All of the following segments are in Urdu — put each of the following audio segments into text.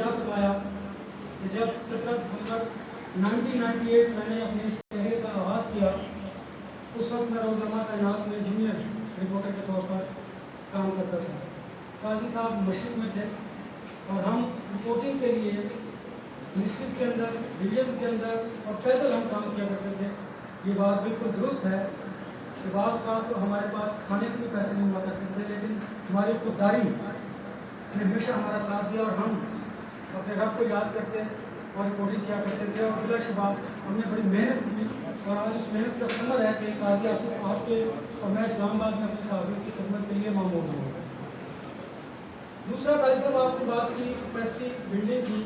جا فرمایا کہ جب 17 دسمبر 1998 میں نے اپنے اس کیریئر کا آغاز کیا، اس وقت میں روزنامہ کائنات میں جونیئر رپورٹر کے طور پر کام کرتا تھا۔ قاضی صاحب مشرق میں تھے اور ہم رپورٹنگ کے لیے ڈسٹرکٹس کے اندر، ڈویژنس کے اندر اور پیدل ہم کام کیا کرتے تھے۔ یہ بات بالکل درست ہے کہ بعض اوقات تو ہمارے پاس کھانے کے بھی پیسے نہیں ہوا کرتے تھے، لیکن ہماری خودداری نے ہمیشہ ہمارا ساتھ دیا اور ہم اپنے رب کو یاد کرتے اور رپورٹنگ کیا کرتے تھے، اور بلا شبہ ہم نے بڑی محنت کی اور آج اس محنت کا ثمر ہے کہ قاضی آصف آپ کے اور میں اسلام آباد میں اپنے صحافیوں کی خدمت کے لیے معمول ہوں۔ دوسرا، قاضی صاحب آپ کی بات کی کیپیسٹی بلڈنگ کی۔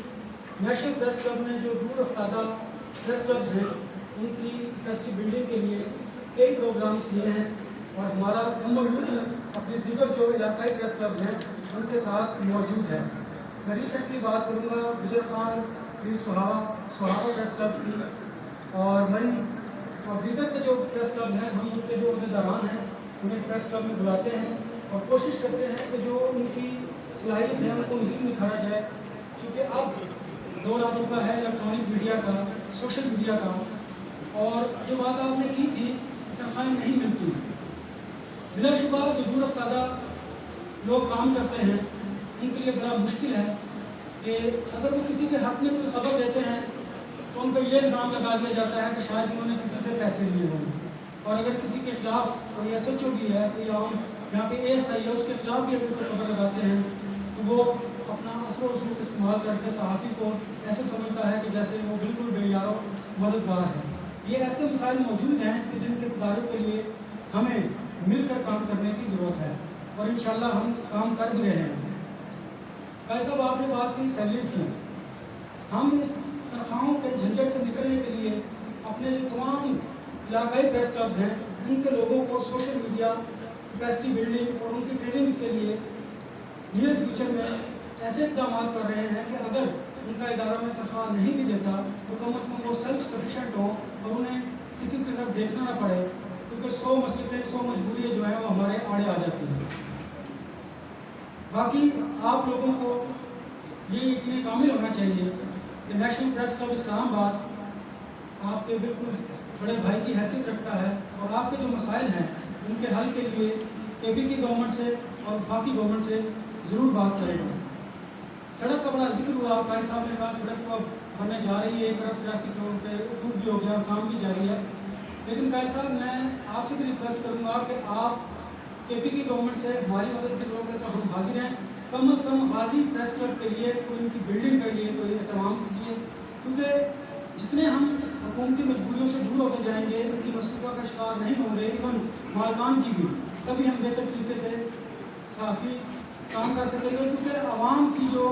نیشنل پریس کلب نے جو دور افتادہ پریس کلبز ہیں ان کی کیپیسٹی بلڈنگ کے لیے کئی پروگرامس لیے ہیں، اور ہمارا اپنے دیگر جو علاقائی پریس کلبز ہیں ان کے ساتھ موجود ہے۔ میں ریسنٹلی بات کروں گا وجے خان پیر صحابہ پریس کلب کی اور مری اور دیگر کے جو پریس کلب ہیں، ہم ان کے جو عہدیداران ہیں انہیں پریس کلب میں بلاتے ہیں اور کوشش کرتے ہیں کہ جو ان کی صلاحیت ہے ان کو مزید نکھارا جائے، کیونکہ اب دور آ چکا ہے الیکٹرانک میڈیا کا، سوشل میڈیا کا، اور جو بات آپ نے کی تھی تنخواہیں نہیں ملتی، بلا شبہ جو دور افتادہ لوگ کام کرتے ہیں ان کے لیے بڑا مشکل ہے کہ اگر وہ کسی کے حق میں کوئی خبر دیتے ہیں تو ان پہ یہ الزام لگا دیا جاتا ہے کہ شاید انہوں نے کسی سے پیسے لیے ہوں، اور اگر کسی کے خلاف کوئی ایس ایچ او بھی ہے، کوئی عام یہاں پہ اے ایس آئی ہے، اس کے خلاف بھی اگر کوئی خبر لگاتے ہیں تو وہ اپنا اثر و رسوخ استعمال کر کے صحافی کو ایسے سمجھتا ہے کہ جیسے وہ بالکل بے یار و مددگار ہے۔ یہ ایسے مسائل موجود ہیں کہ جن کے تدارک کے لیے ہمیں مل کر کام کرنے کی ضرورت ہے، اور انشاءاللہ ہم کام کر بھی رہے ہیں۔ قاضی صاحب آپ نے بات کی سیلریز کی۔ ہم اس تنخواہوں کے جھنجھٹ سے نکلنے کے لیے اپنے جو تمام علاقائی پریس کلبز ہیں ان کے لوگوں کو سوشل میڈیا کیپیسٹی بلڈنگ اور ان کی ٹریننگز کے لیے نیئر فیوچر میں ایسے اقدامات کر رہے ہیں کہ اگر ان کا ادارہ میں تنخواہ نہیں بھی دیتا تو کم از کم وہ سیلف سفیشینٹ ہوں اور انہیں کسی کی طرف دیکھنا نہ پڑے، کیونکہ 100 مسئلے 100 مجبوریاں جو ہیں وہ ہمارے آڑے آ جاتی ہیں۔ باقی آپ لوگوں کو یہ یقین کامل ہونا چاہیے کہ نیشنل پریس کلب اسلام آباد آپ کے بالکل بڑے بھائی کی حیثیت رکھتا ہے، اور آپ کے جو مسائل ہیں ان کے حل کے لیے کے بی کی گورنمنٹ سے اور وفاقی گورنمنٹ سے ضرور بات کرے گا۔ سڑک کا بڑا ذکر ہوا، قاضی صاحب نے کہا سڑک تو بننے جا رہی ہے، 1 ارب 83 کروڑ روپے اپروو بھی ہو گیا، کام بھی جاری ہے، لیکن قاضی صاحب میں آپ سے بھی ریکویسٹ کروں گا کہ آپ کے پی کی گورنمنٹ سے ہماری مدد کی ضرورت ہے تو ہم حاضر ہیں، کم از کم غازی پریس کلب کے لیے کوئی ان کی بلڈنگ کے لیے کوئی اہتمام کیجیے، کیونکہ جتنے ہم حکومتی مجبوریوں سے دور ہوتے جائیں گے، ان کی مصروفیات کا شکار نہیں ہوں گے، ایون مالکان کی بھی، تبھی ہم بہتر طریقے سے صحافی کام کر سکیں گے، کیونکہ عوام کی جو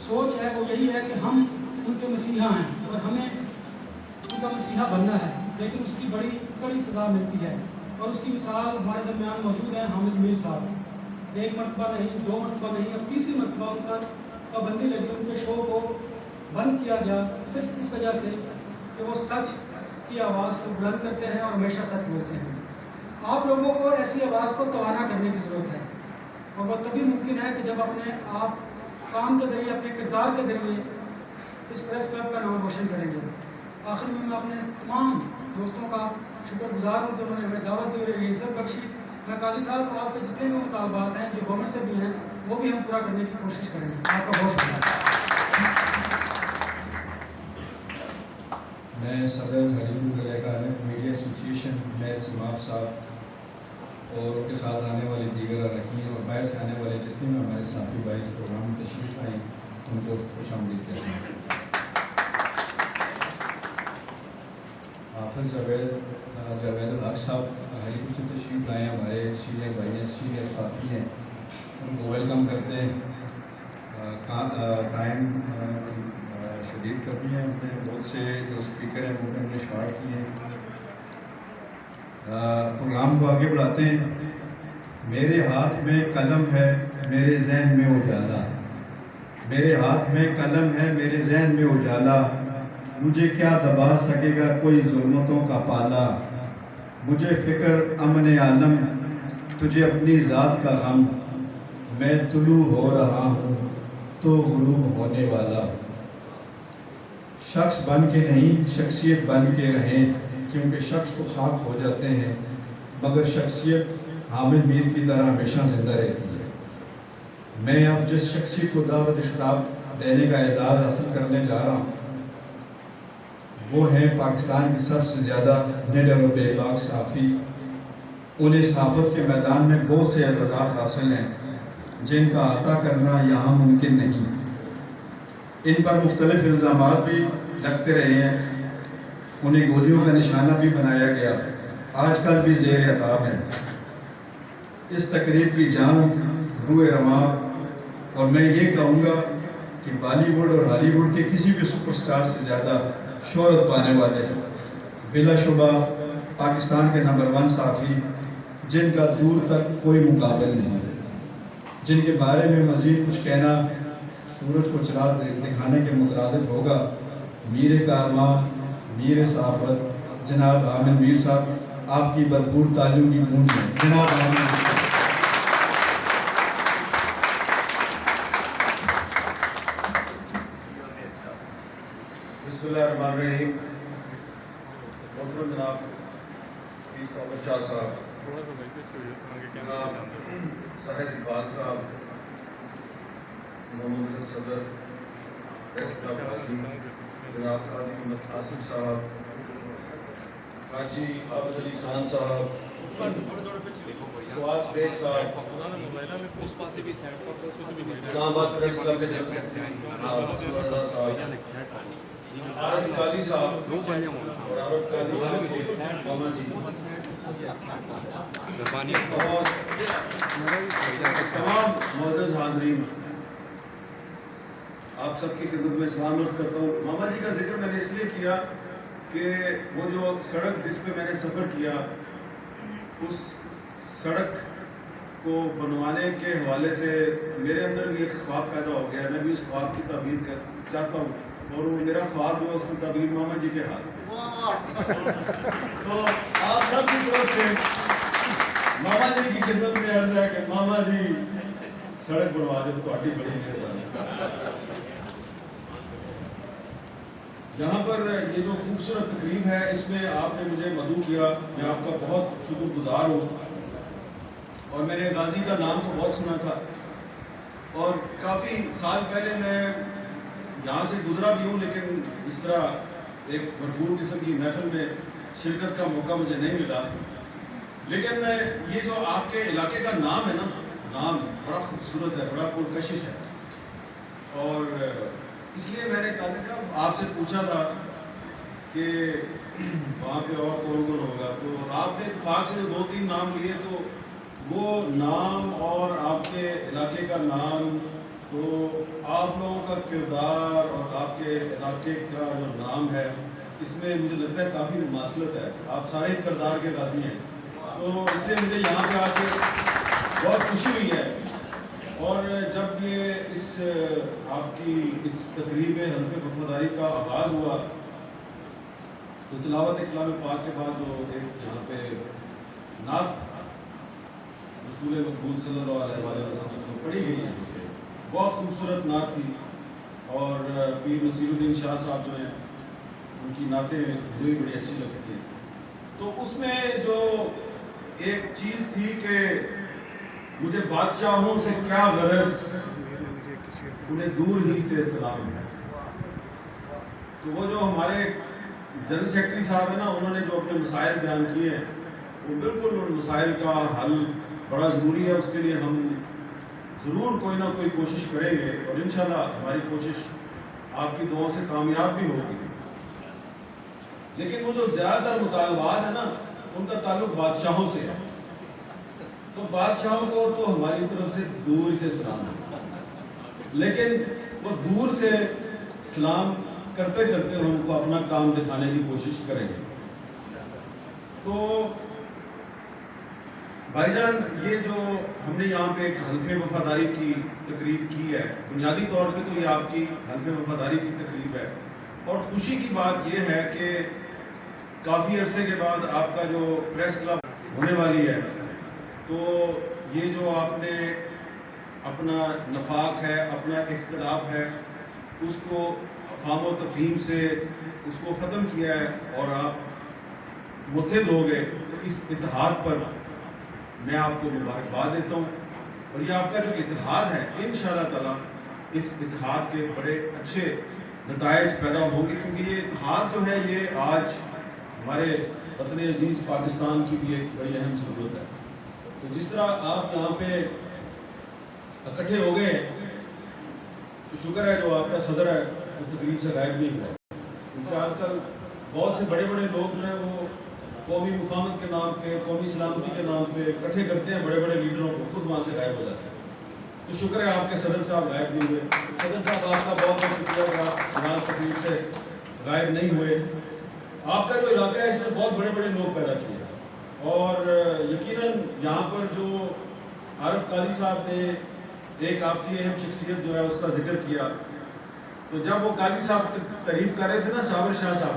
سوچ ہے وہ یہی ہے کہ ہم ان کے مسیحا ہیں اور ہمیں ان کا مسیحا بننا ہے، لیکن اس کی بڑی کڑی سزا ملتی ہے، اور اس کی مثال ہمارے درمیان موجود ہے حامد میر صاحب۔ 1 مرتبہ نہیں، 2 مرتبہ نہیں، اب 3ری مرتبہ ان پر پابندی لگی، ان کے شو کو بند کیا گیا صرف اس وجہ سے کہ وہ سچ کی آواز کو بلند کرتے ہیں اور ہمیشہ سچ بولتے ہیں۔ آپ لوگوں کو ایسی آواز کو توانا کرنے کی ضرورت ہے، اور وہ تبھی ممکن ہے کہ جب اپنے آپ کام کے ذریعے، اپنے کردار کے ذریعے اس پریس کلب کا نام روشن کریں گے۔ آخر میں اپنے تمام دوستوں کا شکر گزار ہوں کہ انہوں نے ہمیں دعوت دی اور عزت بخشی۔ میں قاضی صاحب آپ کے جتنے بھی مطالبات ہیں جو گورنمنٹ سے بھی ہیں وہ بھی ہم پورا کرنے کی کوشش کریں گے۔ آپ کا بہت شکریہ۔ میں صدر ہریپور علیہ میڈیا ایسوسیشن میں سماف صاحب اور ان کے ساتھ آنے والے دیگر اراکین اور باہر سے آنے والے جتنے بھی ہمارے ساتھی بھائی اس پروگرام میں تشریف آئے ان کو خوش آمدید کہتے ہیں۔ حافظ جاوید الحق صاحب ہریپور سے تشریف لائے، ہمارے سینئر بھائی ہیں، سینئر ساتھی ہیں، ان کو ویلکم کرتے ہیں۔ ٹائم شدید کرنی ہے، ہم نے بہت سے جو اسپیکر ہیں وہ ہم نے شارٹ کیے ہیں، پروگرام کو آگے بڑھاتے ہیں۔ میرے ہاتھ میں قلم ہے، میرے ذہن میں اجالا، میرے ہاتھ میں قلم ہے، میرے ذہن میں اجالا، مجھے کیا دبا سکے گا کوئی ظلمتوں کا پالا، مجھے فکر امن عالم، تجھے اپنی ذات کا غم، میں طلوع ہو رہا ہوں تو غروب ہونے والا، شخص بن کے نہیں شخصیت بن کے رہیں، کیونکہ شخص تو خاک ہو جاتے ہیں مگر شخصیت حامد میر کی طرح ہمیشہ زندہ رہتی ہے۔ میں اب جس شخصیت کو دعوت خطاب دینے کا اعزاز حاصل کرنے جا رہا ہوں وہ ہیں پاکستان کی سب سے زیادہ نڈر و بے باک صحافی۔ انہیں صحافت کے میدان میں بہت سے اعزازات حاصل ہیں جن کا احاطہ کرنا یہاں ممکن نہیں۔ ان پر مختلف الزامات بھی لگتے رہے ہیں، انہیں گولیوں کا نشانہ بھی بنایا گیا، آج کل بھی زیر عتاب ہے۔ اس تقریب کی جان روح رواں، اور میں یہ کہوں گا کہ بالی ووڈ اور ہالی ووڈ کے کسی بھی سپر سٹار سے زیادہ شہرت پانے والے بلا شبہ پاکستان کے نمبر 1 صحافی، جن کا دور تک کوئی مقابل نہیں، جن کے بارے میں مزید کچھ کہنا سورج کو چراغ دکھانے کے مترادف ہوگا۔ میر کارواں، میر صحافت جناب حامد میر صاحب، آپ کی بھرپور تعلیم کی گونج ہے۔ جناب حامد میر صاحب۔ بسم اللہ الرحمن الرحیم۔ محترم جناب پیر صاحب شاہ صاحب، جناب صاحب اقبال صاحب، محمد حسن صدر پریس کلب قاضی، جناب قاضی محمد قاسم صاحب، حاجی عابد علی خان صاحب، فواز بیگ صاحب، اسلام آباد پریس کلب کے جنرل سیکرٹری جناب رضا صاحب، عارف قاضی صاحب اور عارف قاضی صاحب کے ماما جی، اور تمام معزز حاضرین، آپ سب کی خدمت میں سلام عرض کرتا ہوں۔ ماما جی کا ذکر میں نے اس لیے کیا کہ وہ جو سڑک جس پہ میں نے سفر کیا، اس سڑک کو بنوانے کے حوالے سے میرے اندر بھی ایک خواب پیدا ہو گیا ہے۔ میں بھی اس خواب کی تعبیر چاہتا ہوں، اور وہ میرا خواب جو ہے اس کی تعبیر ماما جی کے ہاتھ۔ تو آپ سب کی طرف سے ماما جی کی خدمت میں عرض ہے کہ ماما جی سڑک بنوا دے، تو آٹی بڑی مہربانی۔ یہاں پر یہ جو خوبصورت تقریب ہے، اس میں آپ نے مجھے مدعو کیا، میں آپ کا بہت شکر گزار ہوں، اور میں نے غازی کا نام تو بہت سنا تھا، اور کافی سال پہلے میں یہاں سے گزرا بھی ہوں، لیکن اس طرح ایک بھرپور قسم کی محفل میں شرکت کا موقع مجھے نہیں ملا۔ لیکن یہ جو آپ کے علاقے کا نام ہے نا، نام بڑا خوبصورت ہے، بڑا پرکشش ہے، اور اس لیے میں نے قاضی صاحب آپ سے پوچھا تھا کہ وہاں پہ اور کون کون ہوگا، تو آپ نے اتفاق سے جو 2-3 نام لیے، تو وہ نام اور آپ کے علاقے کا نام، تو آپ لوگوں کا کردار اور آپ کے علاقے کا جو نام ہے، اس میں مجھے لگتا ہے کافی مماثلت ہے۔ آپ سارے کردار کے غازی ہیں، تو اس لیے مجھے یہاں پہ آ کے بہت خوشی ہوئی ہے۔ اور جب یہ آپ کی اس تقریب حلف وفاداری کا آغاز ہوا، تو تلاوت کلام پاک کے بعد جو ایک یہاں پہ نعت رسول مقبول صلی اللہ علیہ وسلم کو پڑھی گئی ہے، بہت خوبصورت نعت تھی، اور پیر نصیر الدین شاہ صاحب جو ہیں، ان کی نعتیں مجھے بھی بڑی اچھی لگتی تھی۔ تو اس میں جو ایک چیز تھی کہ مجھے بادشاہوں سے کیا غرض، انہیں دور ہی سے سلام ہے۔ تو وہ جو ہمارے جنرل سیکرٹری صاحب ہیں نا، انہوں نے جو اپنے مسائل بیان کیے ہیں، وہ بالکل ان مسائل کا حل بڑا ضروری ہے، اس کے لیے ہم ضرور کوئی نہ کوئی کوشش کریں گے، اور انشاءاللہ ہماری کوشش آپ کی دعاؤں سے کامیاب بھی ہوگی۔ لیکن وہ جو زیادہ تر مطالبات ہیں نا، ان کا تعلق بادشاہوں سے ہے، تو بادشاہوں کو تو ہماری طرف سے دور سے سلام ہے، لیکن وہ دور سے سلام کرتے کرتے ہم کو اپنا کام دکھانے کی کوشش کریں گے۔ تو بھائی جان، یہ جو ہم نے یہاں پہ ایک حلف وفاداری کی تقریب کی ہے، بنیادی طور پہ تو یہ آپ کی حلف وفاداری کی تقریب ہے، اور خوشی کی بات یہ ہے کہ کافی عرصے کے بعد آپ کا جو پریس کلب ہونے والی ہے، تو یہ جو آپ نے اپنا نفاق ہے، اپنا اختلاف ہے، اس کو افہام و تفہیم سے اس کو ختم کیا ہے اور آپ متحد ہو گئے، تو اس اتحاد پر میں آپ کو مبارکباد دیتا ہوں، اور یہ آپ کا جو اتحاد ہے انشاءاللہ تعالیٰ اس اتحاد کے بڑے اچھے نتائج پیدا ہوں گے، کیونکہ یہ اتحاد جو ہے یہ آج ہمارے وطن عزیز پاکستان کی بھی ایک بڑی اہم ضرورت ہے۔ تو جس طرح آپ یہاں پہ اکٹھے ہو گئے تو شکر ہے جو آپ کا صدر ہے وہ تقریب سے غائب نہیں ہوا، کیونکہ آج کل بہت سے بڑے بڑے لوگ جو ہیں وہ قومی مفاہمت کے نام پہ، قومی سلامتی کے نام پہ اکٹھے کرتے ہیں بڑے بڑے لیڈروں کو، خود وہاں سے غائب ہو جاتے ہیں۔ تو شکر ہے آپ کے صدر صاحب غائب نہیں ہوئے۔ صدر صاحب آپ کا بہت بہت شکریہ کہ آپ نماز تقریب سے غائب نہیں ہوئے۔ آپ کا جو علاقہ ہے اس نے بہت بڑے بڑے لوگ پیدا کیے، اور یقیناً یہاں پر جو عارف قاضی صاحب نے ایک آپ کی اہم شخصیت جو ہے اس کا ذکر کیا، تو جب وہ قاضی صاحب تعریف کر رہے تھے نا صابر شاہ صاحب،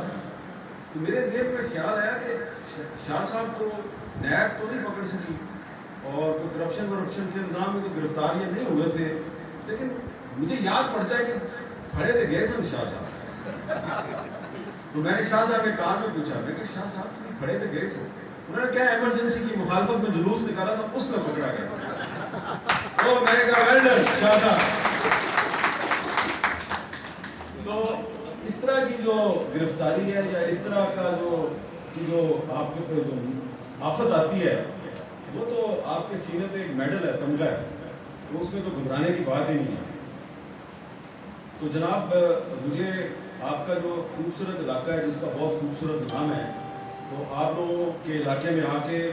تو میرے ذہن میں خیال آیا کہ شاہ صاحب تو نیب تو نہیں پکڑ سکی اور کوئی کرپشن ورپشن کے الزام میں تو گرفتاریاں نہیں ہوئے تھے، لیکن مجھے یاد پڑتا ہے کہ کھڑے تھے گئے سن شاہ صاحب۔ تو میں نے شاہ صاحب کے کار میں پوچھا، میں کہ شاہ صاحب کھڑے تھے گئے سن، انہوں نے کیا ایمرجنسی کی مخالفت میں جلوس نکالا تھا، اس میں پکڑا گیا۔ تو میں نے کہا ویل ڈن شاہ صاحب۔ تو اس طرح کی جو گرفتاری ہے یا اس طرح کا جو آپ کے اوپر جو آفت آتی ہے وہ تو آپ کے سینے پہ ایک میڈل ہے، تمغہ ہے، تو اس میں تو گھبرانے کی بات ہی نہیں ہے۔ تو جناب مجھے آپ کا جو خوبصورت علاقہ ہے جس کا بہت خوبصورت نام ہے، تو آپ لوگوں کے علاقے میں آ کے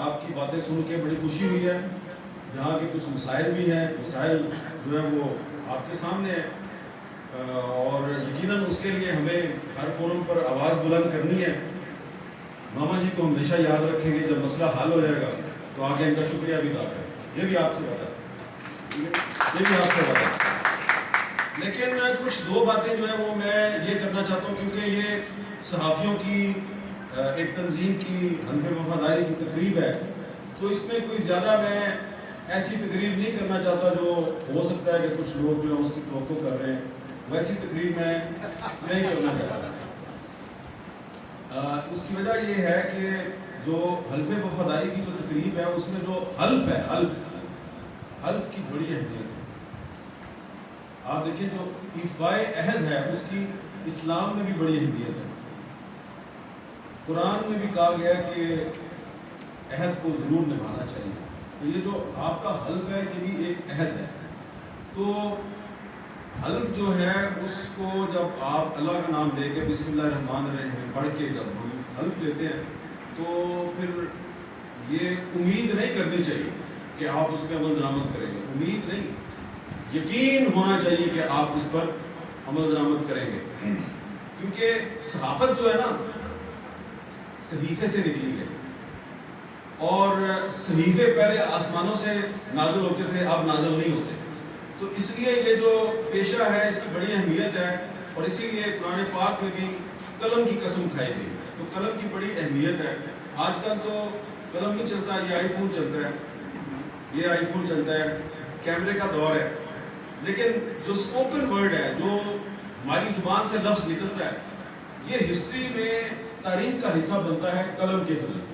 آپ کی باتیں سن کے بڑی خوشی ہوئی ہے۔ یہاں کے کچھ مسائل بھی ہیں، مسائل جو ہے وہ آپ کے سامنے ہیں، اور یقیناً اس کے لیے ہمیں ہر فورم پر آواز بلند کرنی ہے۔ ماما جی کو ہمیشہ یاد رکھیں گے، جب مسئلہ حل ہو جائے گا تو آگے ان کا شکریہ بھی ادا کریں، یہ بھی آپ سے بتا لیکن کچھ دو باتیں جو ہیں وہ میں یہ کرنا چاہتا ہوں، کیونکہ یہ صحافیوں کی ایک تنظیم کی حلف وفاداری کی تقریب ہے، تو اس میں کوئی زیادہ میں ایسی تقریر نہیں کرنا چاہتا جو ہو سکتا ہے کہ کچھ لوگ جو ہیں اس کی توقع کر رہے ہیں، ویسی تقریر میں نہیں کرنا چاہتا۔ اس کی وجہ یہ ہے کہ جو حلف وفاداری کی جو تقریب ہے اس میں جو حلف ہے، حلف کی بڑی اہمیت ہے۔ آپ دیکھیں جو ایفائے عہد ہے اس کی اسلام میں بھی بڑی اہمیت ہے۔ قرآن میں بھی کہا گیا کہ عہد کو ضرور نبھانا چاہیے، تو یہ جو آپ کا حلف ہے یہ بھی ایک عہد ہے۔ تو حلف جو ہے اس کو جب آپ اللہ کا نام لے کے بسم اللہ الرحمن الرحیم پڑھ کے جب ہم حلف لیتے ہیں تو پھر یہ امید نہیں کرنی چاہیے کہ آپ اس پہ عمل درآمد کریں گے، امید نہیں، یقین ہونا چاہیے کہ آپ اس پر عمل درآمد کریں گے، کیونکہ صحافت جو ہے نا صحیفے سے نکلی ہے، اور صحیفے پہلے آسمانوں سے نازل ہوتے تھے، اب نازل نہیں ہوتے، تو اس لیے یہ جو پیشہ ہے اس کی بڑی اہمیت ہے، اور اسی لیے قرآن پاک میں بھی قلم کی قسم کھائی گئی، تو قلم کی بڑی اہمیت ہے۔ آج کل تو قلم نہیں چلتا، یہ آئی فون چلتا ہے، یہ آئی فون چلتا ہے، کیمرے کا دور ہے، لیکن جو سپوکن ورڈ ہے، جو ہماری زبان سے لفظ نکلتا ہے، یہ ہسٹری میں تاریخ کا حصہ بنتا ہے قلم کے ذریعے۔